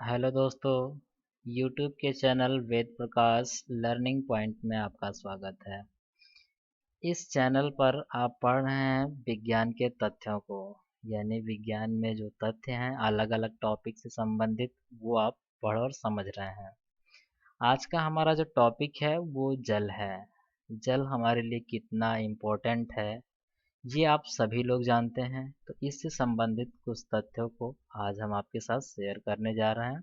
Hello दोस्तों। YouTube के channel Ved Prakash learning point में आपका स्वागत है। इस चैनल पर आप पढ़ रहे हैं विज्ञान के तथ्यों को, यानी विज्ञान में जो तथ्य हैं अलग अलग टॉपिक से संबंधित वो आप पढ़ और समझ रहे हैं। आज का हमारा जो टॉपिक है वो जल है। जल हमारे लिए कितना इम्पोर्टेंट है ये आप सभी लोग जानते हैं, तो इससे संबंधित कुछ तथ्यों को आज हम आपके साथ शेयर करने जा रहे हैं।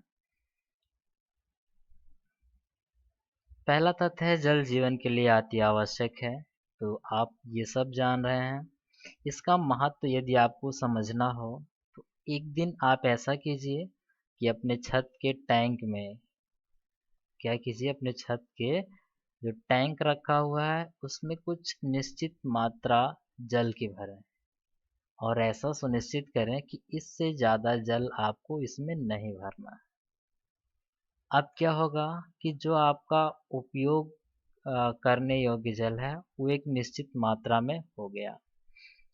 पहला तथ्य है जल जीवन के लिए अति आवश्यक है। तो आप ये सब जान रहे हैं। इसका महत्व यदि आपको समझना हो तो एक दिन आप ऐसा कीजिए कि अपने छत के टैंक में क्या कीजिए, अपने छत के जो टैंक रखा हुआ है उसमें कुछ निश्चित मात्रा जल की भरें और ऐसा सुनिश्चित करें कि इससे ज़्यादा जल आपको इसमें नहीं भरना है। अब क्या होगा कि जो आपका उपयोग करने योग्य जल है वो एक निश्चित मात्रा में हो गया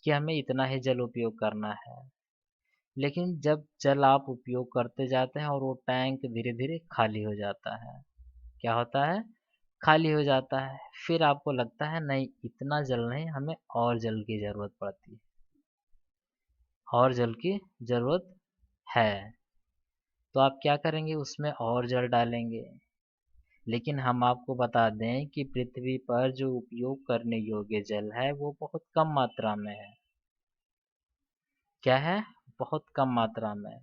कि हमें इतना ही जल उपयोग करना है। लेकिन जब जल आप उपयोग करते जाते हैं और वो टैंक धीरे धीरे खाली हो जाता है, क्या होता है, खाली हो जाता है। फिर आपको लगता है नहीं इतना जल नहीं, हमें और जल की ज़रूरत पड़ती है, और जल की ज़रूरत है। तो आप क्या करेंगे, उसमें और जल डालेंगे। लेकिन हम आपको बता दें कि पृथ्वी पर जो उपयोग करने योग्य जल है वो बहुत कम मात्रा में है। क्या है, बहुत कम मात्रा में।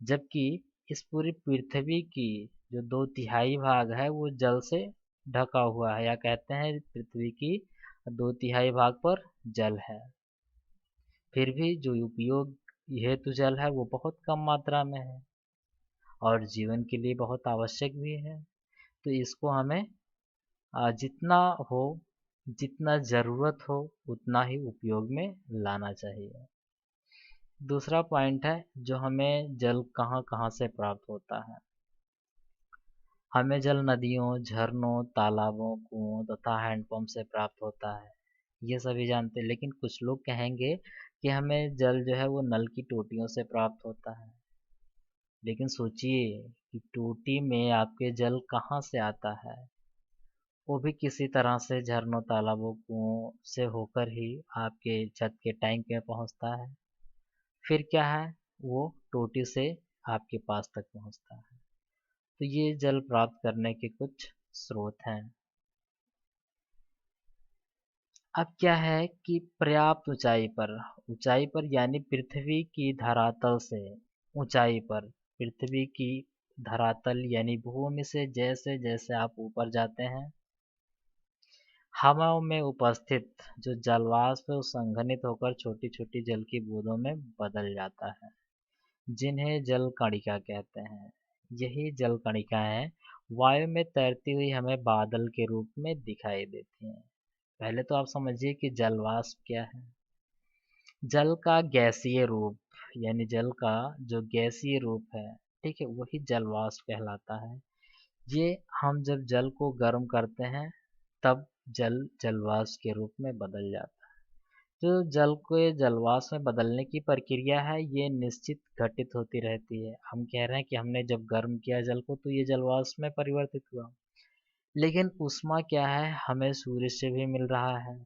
जबकि इस पूरी पृथ्वी की जो 2/3 भाग है वो जल से ढका हुआ है, या कहते हैं पृथ्वी की 2/3 भाग पर जल है। फिर भी जो उपयोग हेतु जल है वो बहुत कम मात्रा में है और जीवन के लिए बहुत आवश्यक भी है। तो इसको हमें जितना हो, जितना ज़रूरत हो उतना ही उपयोग में लाना चाहिए। दूसरा पॉइंट है जो हमें जल कहाँ कहाँ से प्राप्त होता है। हमें जल नदियों, झरनों, तालाबों, कुओं तथा हैंडपंप से प्राप्त होता है, ये सभी जानते हैं। लेकिन कुछ लोग कहेंगे कि हमें जल जो है वो नल की टोटियों से प्राप्त होता है। लेकिन सोचिए कि टोटी में आपके जल कहाँ से आता है, वो भी किसी तरह से झरनों, तालाबों, कुओं से होकर ही आपके छत के टैंक में पहुंचता है। फिर क्या है, वो टोटी से आपके पास तक पहुंचता है। तो ये जल प्राप्त करने के कुछ स्रोत हैं। अब क्या है कि पर्याप्त ऊंचाई पर यानी पृथ्वी की धरातल से ऊंचाई पर, पृथ्वी की धरातल यानी भूमि से जैसे जैसे आप ऊपर जाते हैं, हवा में उपस्थित जो जलवाष्प है वो संघनित होकर छोटी छोटी जल की बूंदों में बदल जाता है, जिन्हें जल कणिका कहते हैं। यही जल कणिकाएं वायु में तैरती हुई हमें बादल के रूप में दिखाई देती हैं। पहले तो आप समझिए कि जलवाष्प क्या है। जल का गैसीय रूप, यानी जल का जो गैसीय रूप है, ठीक है, वही जलवाष्प कहलाता है। ये हम जब जल को गर्म करते हैं तब जल जलवाष्प के रूप में बदल जाता है। जो जल को जलवाष्प में बदलने की प्रक्रिया है ये निश्चित घटित होती रहती है। हम कह रहे हैं कि हमने जब गर्म किया जल को तो ये जलवाष्प में परिवर्तित हुआ। लेकिन ऊष्मा क्या है, हमें सूर्य से भी मिल रहा है,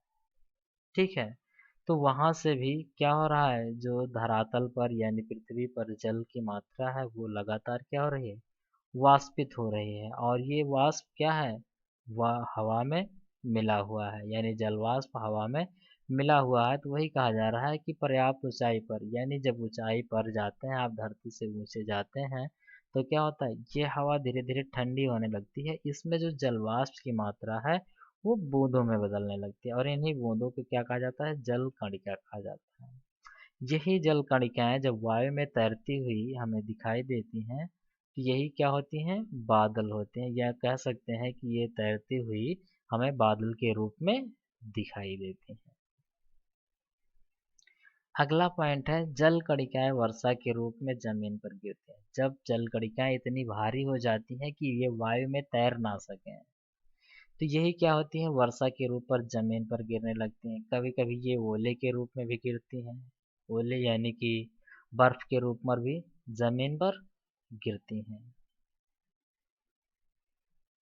ठीक है। तो वहां से भी क्या हो रहा है, जो धरातल पर यानी पृथ्वी पर जल की मात्रा है वो लगातार क्या हो रही है, वाष्पित हो रही है। और ये वाष्प क्या है, वह हवा में मिला हुआ है, यानी जलवाष्प हवा में मिला हुआ है। तो वही कहा जा रहा है कि पर्याप्त ऊंचाई पर, यानी जब ऊंचाई पर जाते हैं आप, धरती से ऊंचे जाते हैं, तो क्या होता है, ये हवा धीरे धीरे ठंडी होने लगती है। इसमें जो जलवाष्प की मात्रा है वो बूंदों में बदलने लगती है और इन्हीं बूंदों को क्या कहा जाता है, जल कणिका कहा जाता है। यही जल कणिकाएं जब वायु में तैरती हुई हमें दिखाई देती हैं तो यही क्या होती हैं, बादल होते हैं, या कह सकते हैं कि ये तैरती हुई हमें बादल के रूप में दिखाई देती हैं। अगला पॉइंट है जल कणिकाएं वर्षा के रूप में जमीन पर गिरती हैं। जब जल कणिकाएं इतनी भारी हो जाती हैं कि ये वायु में तैर ना सकें तो यही क्या होती है, वर्षा के रूप पर जमीन पर गिरने लगती हैं। कभी कभी ये ओले के रूप में भी गिरती हैं। ओले यानी कि बर्फ के रूप में भी जमीन पर गिरती हैं।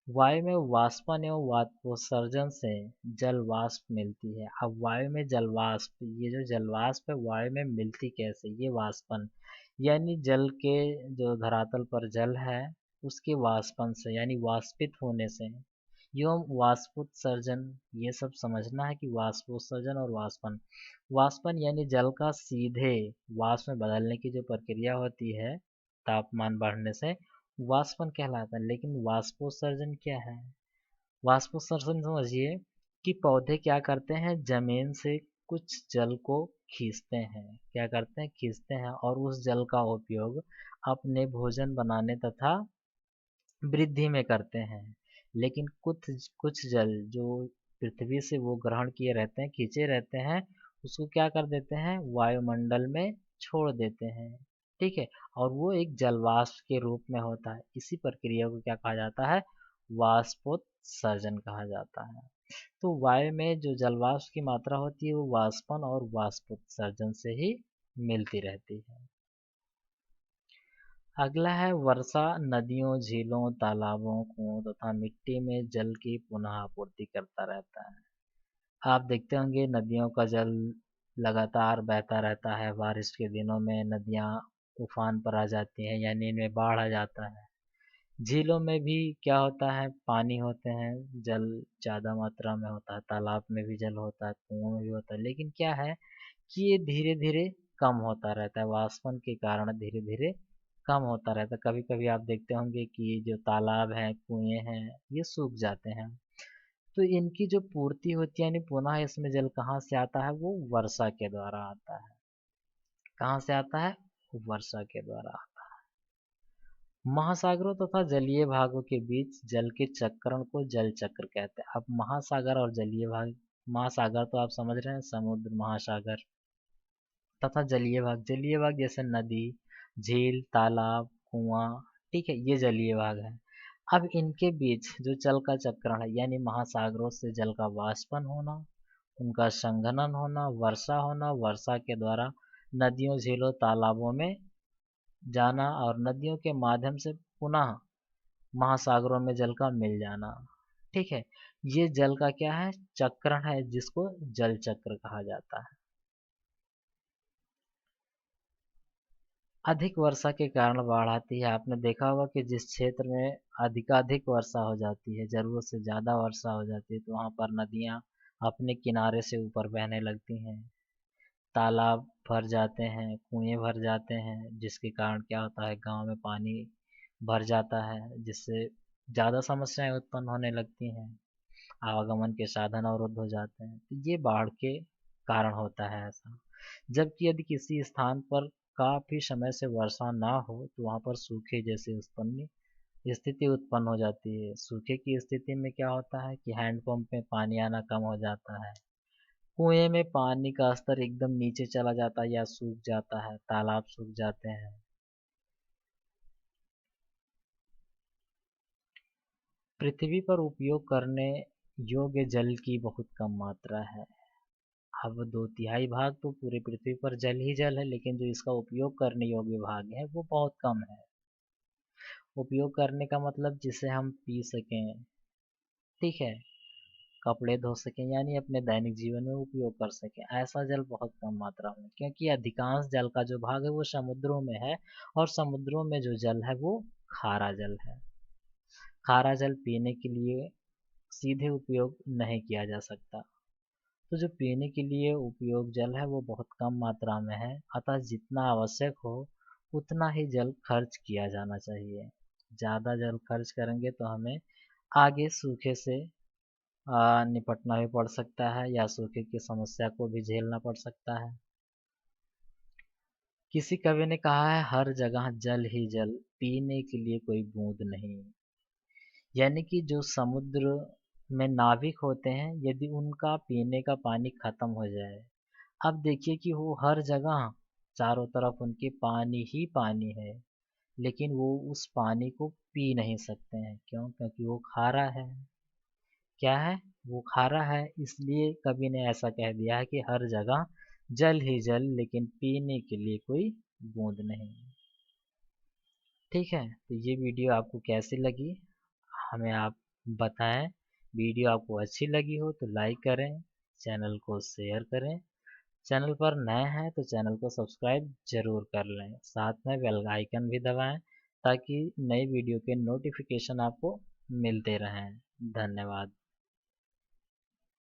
वायु में वाष्पन एवं वाष्पोत्सर्जन से जल वाष्प मिलती है। अब वायु में जल वाष्प, ये जो जल वाष्प है वायु में मिलती कैसे, ये वाष्पन यानी जल के जो धरातल पर जल है उसके वाष्पन से यानी वाष्पित होने से, एवं वाष्पोत्सर्जन, ये सब समझना है कि वाष्पोत्सर्जन और वाष्पन, वाष्पन यानी जल का सीधे वाष्प में बदलने की जो प्रक्रिया होती है तापमान बढ़ने से, वाष्पन कहलाता है। लेकिन वाष्पोत्सर्जन क्या है? वाष्पोत्सर्जन समझिए कि पौधे क्या करते हैं, जमीन से कुछ जल को खींचते हैं, क्या करते हैं, खींचते हैं, और उस जल का उपयोग अपने भोजन बनाने तथा वृद्धि में करते हैं। लेकिन कुछ कुछ जल जो पृथ्वी से वो ग्रहण किए रहते हैं, खींचे रहते हैं, उसको क्या कर देते हैं, वायुमंडल में छोड़ देते हैं। ठीक है, और वो एक जलवाष्प के रूप में होता है। इसी प्रक्रिया को क्या कहा जाता है, वाष्पोत्सर्जन कहा जाता है। तो वायु में जो जलवाष्प की मात्रा होती है वो वाष्पन और वाष्पोत्सर्जन से ही मिलती रहती है। अगला है वर्षा नदियों, झीलों, तालाबों, कुओं तथा मिट्टी में जल की पुनः आपूर्ति करता रहता है। आप देखते होंगे नदियों का जल लगातार बहता रहता है। बारिश के दिनों में नदियां उफान पर आ जाती हैं यानी इनमें बाढ़ आ जाता है। झीलों में भी क्या होता है, पानी होते हैं, जल ज़्यादा मात्रा में होता है, तालाब में भी जल होता है, कुओं में भी होता है। लेकिन क्या है कि ये धीरे धीरे कम होता रहता है, वाष्पन के कारण धीरे धीरे कम होता रहता है। कभी कभी आप देखते होंगे कि जो तालाब हैं, कुएं हैं, ये सूख जाते हैं। तो इनकी जो पूर्ति होती है यानी पुनः इसमें जल कहाँ से आता है, वो वर्षा के द्वारा आता है। कहाँ से आता है, वर्षा के द्वारा। महासागरों तथा जलीय भागों के बीच जल के चक्रण को जल चक्र कहते हैं। अब महासागर और जलीय भाग, महासागर तो आप समझ रहे हैं, समुद्र महासागर, तथा जलीय भाग जैसे नदी, झील, तालाब, कुआं, ठीक है, ये जलीय भाग है। अब इनके बीच जो जल का चक्रण है यानी महासागरों से जल का वाष्पन होना, उनका संघनन होना, वर्षा होना, वर्षा के द्वारा नदियों, झीलों, तालाबों में जाना, और नदियों के माध्यम से पुनः महासागरों में जल का मिल जाना। ठीक है, ये जल का क्या है, चक्रण है, जिसको जल चक्र कहा जाता है। अधिक वर्षा के कारण बाढ़ आती है। आपने देखा होगा कि जिस क्षेत्र में अधिकाधिक वर्षा हो जाती है, जरूरत से ज़्यादा वर्षा हो जाती है, तो वहाँ पर नदियाँ अपने किनारे से ऊपर बहने लगती हैं, तालाब भर जाते हैं, कुएं भर जाते हैं, जिसके कारण क्या होता है, गांव में पानी भर जाता है, जिससे ज़्यादा समस्याएं उत्पन्न होने लगती हैं, आवागमन के साधन अवरुद्ध हो जाते हैं। तो ये बाढ़ के कारण होता है ऐसा। जबकि यदि किसी स्थान पर काफी समय से वर्षा ना हो तो वहां पर सूखे जैसी उत्पन्न स्थिति उत्पन्न हो जाती है। सूखे की स्थिति में क्या होता है कि हैंडपंप में पानी आना कम हो जाता है, कुएं में पानी का स्तर एकदम नीचे चला जाता है या सूख जाता है, तालाब सूख जाते हैं। पृथ्वी पर उपयोग करने योग्य जल की बहुत कम मात्रा है। अब दो तिहाई भाग तो पूरे पृथ्वी पर जल ही जल है, लेकिन जो इसका उपयोग करने योग्य भाग है वो बहुत कम है। उपयोग करने का मतलब जिसे हम पी सकें, ठीक है, कपड़े धो सकें, यानी अपने दैनिक जीवन में उपयोग कर सकें, ऐसा जल बहुत कम मात्रा में, क्योंकि अधिकांश जल का जो भाग है वो समुद्रों में है, और समुद्रों में जो जल है वो खारा जल है। खारा जल पीने के लिए सीधे उपयोग नहीं किया जा सकता। तो जो पीने के लिए उपयोग जल है वो बहुत कम मात्रा में है, अतः जितना आवश्यक हो उतना ही जल खर्च किया जाना चाहिए। ज़्यादा जल खर्च करेंगे तो हमें आगे सूखे से निपटना भी पड़ सकता है, या सूखे की समस्या को भी झेलना पड़ सकता है। किसी कवि ने कहा है, हर जगह जल ही जल, पीने के लिए कोई बूंद नहीं। यानी कि जो समुद्र में नाविक होते हैं, यदि उनका पीने का पानी खत्म हो जाए, अब देखिए कि वो हर जगह चारों तरफ उनके पानी ही पानी है, लेकिन वो उस पानी को पी नहीं सकते हैं। क्यों? क्योंकि वो खारा है। क्या है? वो खारा है। इसलिए कवि ने ऐसा कह दिया है कि हर जगह जल ही जल, लेकिन पीने के लिए कोई बूंद नहीं। ठीक है, तो ये वीडियो आपको कैसी लगी हमें आप बताएं। वीडियो आपको अच्छी लगी हो तो लाइक करें, चैनल को शेयर करें। चैनल पर नए हैं तो चैनल को सब्सक्राइब जरूर कर लें, साथ में बेल आइकन भी दबाएं ताकि नई वीडियो के नोटिफिकेशन आपको मिलते रहें। धन्यवाद।